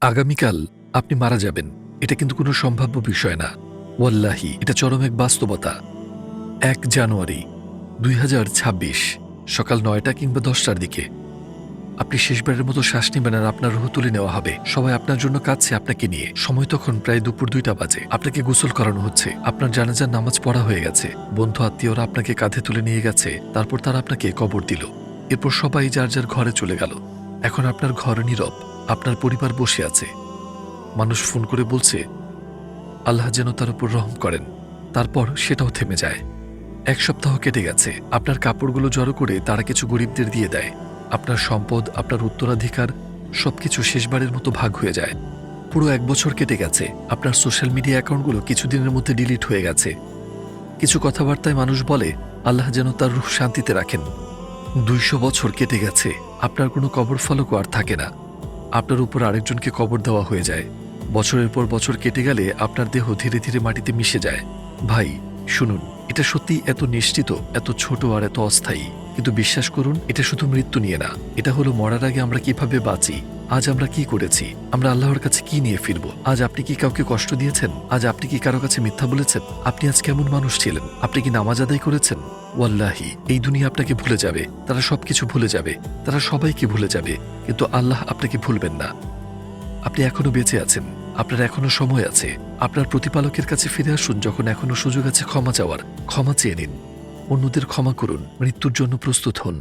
আগামীকাল আপনি মারা যাবেন, এটা কিন্তু কোনো সম্ভাব্য বিষয় না। ওয়াল্লাহি, এটা চরম এক বাস্তবতা। ১ জানুয়ারি ২০২৬ সকাল ৯টা কিংবা ১০টার দিকে আপনি শেষবারের মতো শ্বাস নেবেন আর আপনার রুহ তুলে নেওয়া হবে। সবাই আপনার জন্য কাঁদছে আপনাকে নিয়ে। সময় তখন প্রায় দুপুর ২টা বাজে। আপনাকে গোসল করানো হচ্ছে, আপনার জানাজার নামাজ পড়া হয়ে গেছে, বন্ধু আত্মীয়রা আপনাকে কাঁধে তুলে নিয়ে গেছে, তারপর তারা আপনাকে কবর দিল। এরপর সবাই যার যার ঘরে চলে গেল। এখন আপনার ঘর নীরব, আপনার পরিবার বসে আছে। মানুষ ফোন করে বলছে আল্লাহ যেন তার উপর রহম করেন। তারপর সেটাও থেমে যায়। ১ সপ্তাহ কেটে গেছে। আপনার কাপড়গুলো জড়ো করে তারা কিছু গরিবদের দিয়ে দেয়। আপনার সম্পদ, আপনার উত্তরাধিকার সবকিছু শেষবারের মতো ভাগ হয়ে যায়। পুরো ১ বছর কেটে গেছে। আপনার সোশ্যাল মিডিয়া অ্যাকাউন্টগুলো কিছুদিনের মধ্যে ডিলিট হয়ে গেছে। কিছু কথাবার্তায় মানুষ বলে আল্লাহ যেন তার রূহ শান্তিতে রাখেন। ২০০ বছর কেটে গেছে। আপনার কোনো কবর ফলকও আর থাকে না। আপনার উপর আরেকজনকে কবর দেওয়া হয়ে যায়। বছরের পর বছর কেটে গেলে আপনার দেহ ধীরে ধীরে মাটিতে মিশে যায়। ভাই শুনুন, এটা সত্যি এত নিশ্চিত, এত ছোট আর এত অস্থায়ী, কিন্তু বিশ্বাস করুন, এটা শুধু মৃত্যু নিয়ে না। এটা হলো মরার আগে আমরা কিভাবে বাঁচি, আজ আমরা কি করেছি, আমরা আল্লাহর কাছে কি নিয়ে ফিরব। আজ আপনি কি কাউকে কষ্ট দিয়েছেন? আজ আপনি কি কারো কাছে মিথ্যা বলেছেন? আপনি আজ কেমন মানুষ ছিলেন? আপনি কি নামাজ আদায় করেছেন? ওয়াল্লাহি, এই দুনিয়া আপনাকে ভুলে যাবে, তারা সবকিছু ভুলে যাবে, তারা সবাইকে ভুলে যাবে, কিন্তু আল্লাহ আপনাকে ভুলবেন না। আপনি এখনো বেঁচে আছেন, আপনার এখনো সময় আছে। আপনার প্রতিপালকের কাছে ফিরে আসুন যখন এখনো সুযোগ আছে ক্ষমা চাওয়ার। ক্ষমা চেয়ে নিন, অন্যদের ক্ষমা করুন, মৃত্যুর জন্য প্রস্তুত হন।